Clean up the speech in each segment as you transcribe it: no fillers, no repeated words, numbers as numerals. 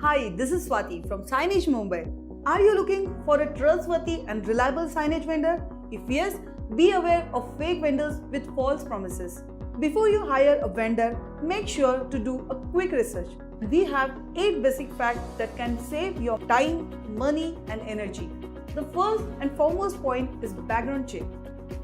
Hi, this is Swati from Signage Mumbai. Are you looking for a trustworthy and reliable signage vendor? If yes, be aware of fake vendors with false promises. Before you hire a vendor, make sure to do a quick research. We have 8 basic facts that can save your time, money, and energy. The first and foremost point is background check.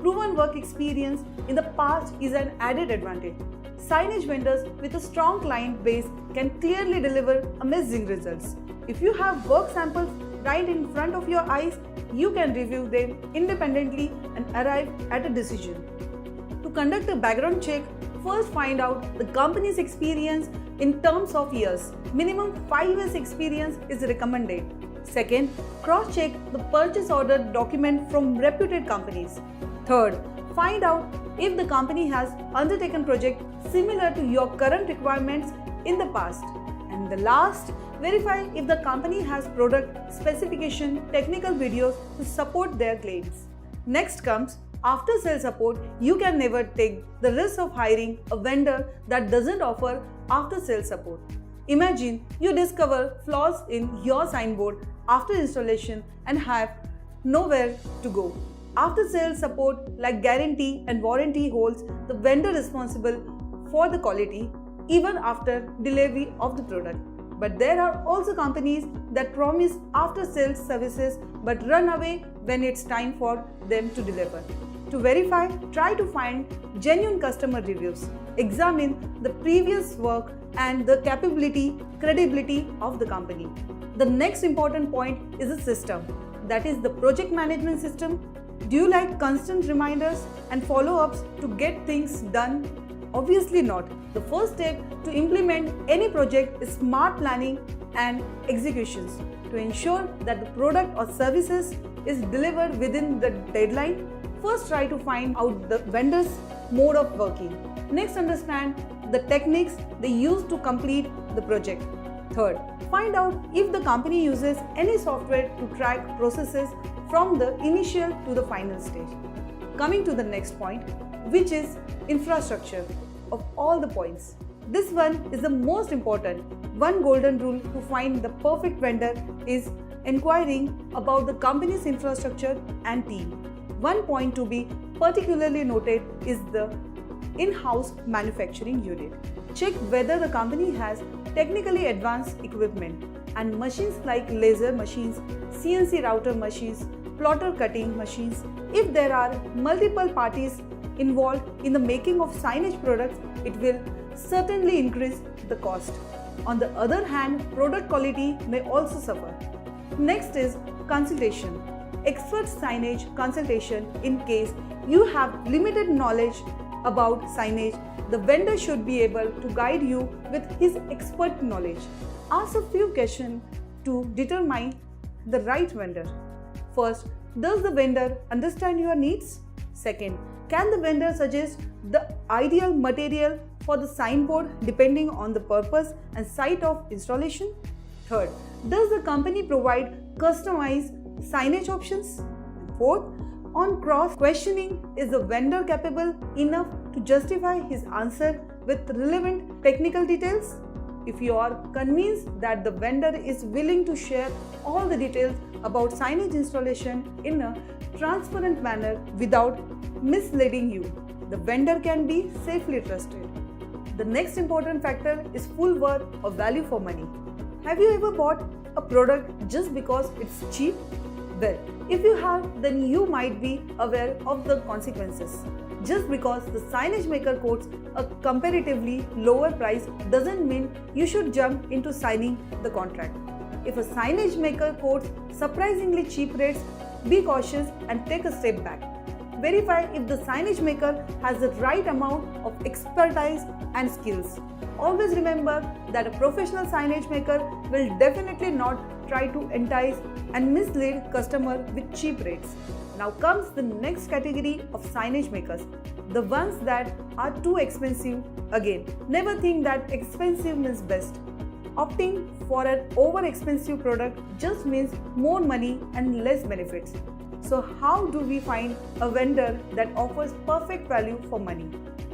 Proven work experience in the past is an added advantage. Signage vendors with a strong client base can clearly deliver amazing results. If you have work samples right in front of your eyes, you can review them independently and arrive at a decision. To conduct a background check, first find out the company's experience in terms of years. Minimum 5 years experience is recommended. Second, cross-check the purchase order document from reputed companies. Third, find out if the company has undertaken projects similar to your current requirements in the past. And the last, verify if the company has product specification technical videos to support their claims. Next comes after-sales support. You can never take the risk of hiring a vendor that doesn't offer after-sales support. Imagine you discover flaws in your signboard after installation and have nowhere to go. After-sales support like guarantee and warranty holds the vendor responsible for the quality even after delivery of the product. But there are also companies that promise after-sales services but run away when it's time for them to deliver. To verify, try to find genuine customer reviews. Examine the previous work and the credibility of the company. The next important point is a system, that is the project management system. Do you like constant reminders and follow-ups to get things done? Obviously not. The first step to implement any project is smart planning and executions. To ensure that the product or services is delivered within the deadline, first try to find out the vendor's mode of working. Next, understand the techniques they use to complete the project. Third, find out if the company uses any software to track processes from the initial to the final stage. Coming to the next point, which is infrastructure. Of all the points, this one is the most important. One golden rule to find the perfect vendor is inquiring about the company's infrastructure and team. One point to be particularly noted is the in-house manufacturing unit. Check whether the company has technically advanced equipment and machines like laser machines, CNC router machines, plotter cutting machines. If there are multiple parties involved in the making of signage products, it will certainly increase the cost. On the other hand, product quality may also suffer. Next is consultation. Expert signage consultation. In case you have limited knowledge about signage, the vendor should be able to guide you with his expert knowledge. Ask a few questions to determine the right vendor. First, does the vendor understand your needs? Second, can the vendor suggest the ideal material for the signboard depending on the purpose and site of installation? Third, does the company provide customized signage options? Fourth, on cross-questioning, is the vendor capable enough to justify his answer with relevant technical details? If you are convinced that the vendor is willing to share all the details about signage installation in a transparent manner without misleading you, the vendor can be safely trusted. The next important factor is full worth or value for money. Have you ever bought a product just because it's cheap? Well, if you have, then you might be aware of the consequences. Just because the signage maker quotes a comparatively lower price doesn't mean you should jump into signing the contract. If a signage maker quotes surprisingly cheap rates, be cautious and take a step back. Verify if the signage maker has the right amount of expertise and skills. Always remember that a professional signage maker will definitely not try to entice and mislead customer with cheap rates. Now comes the next category of signage makers, the ones that are too expensive. Again, never think that expensive means best. Opting for an over-expensive product just means more money and less benefits. So how do we find a vendor that offers perfect value for money?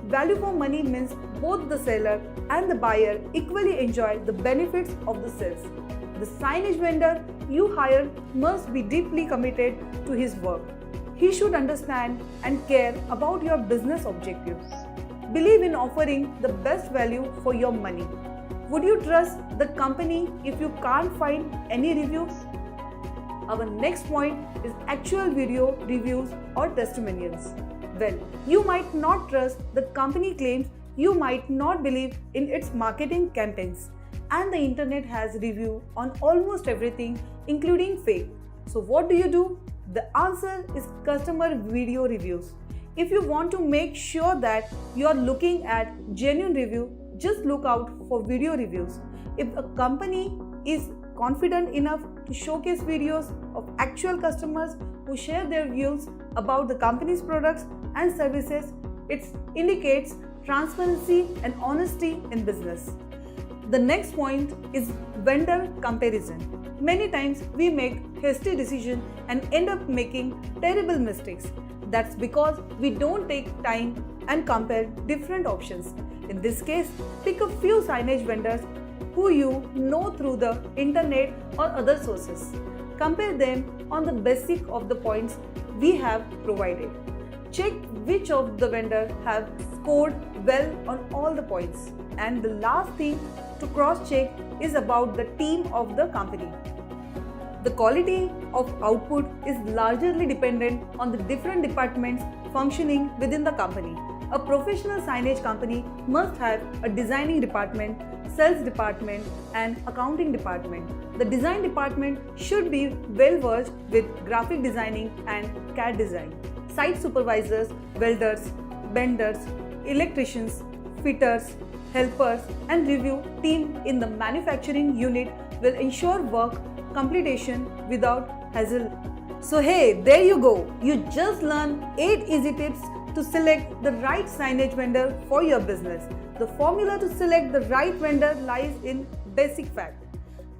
Value for money means both the seller and the buyer equally enjoy the benefits of the sales. The signage vendor you hire must be deeply committed to his work. He should understand and care about your business objectives. Believe in offering the best value for your money. Would you trust the company if you can't find any reviews? Our next point is actual video reviews or testimonials. Well, you might not trust the company claims, you might not believe in its marketing campaigns, and the internet has review on almost everything, including fake. So what do? The answer is customer video reviews. If you want to make sure that you are looking at genuine review, just look out for video reviews. If a company is confident enough to showcase videos of actual customers who share their views about the company's products and services, it indicates transparency and honesty in business. The next point is vendor comparison. Many times we make hasty decisions and end up making terrible mistakes. That's because we don't take time and compare different options. In this case, pick a few signage vendors who you know through the internet or other sources. Compare them on the basis of the points we have provided. Check which of the vendors have scored well on all the points. And the last thing to cross-check is about the team of the company. The quality of output is largely dependent on the different departments functioning within the company. A professional signage company must have a designing department, sales department, and accounting department. The design department should be well versed with graphic designing and CAD design. Site supervisors, welders, benders, electricians, fitters, helpers, and review team in the manufacturing unit will ensure work completion without hassle. So hey, there you go. You just learned 8 easy tips to select the right signage vendor for your business. The formula to select the right vendor lies in basic fact.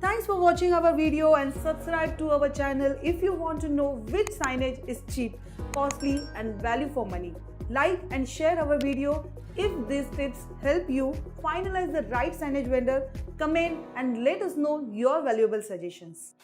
Thanks for watching our video and subscribe to our channel if you want to know which signage is cheap, costly and value for money. Like and share our video. If these tips help you finalize the right signage vendor, comment and let us know your valuable suggestions.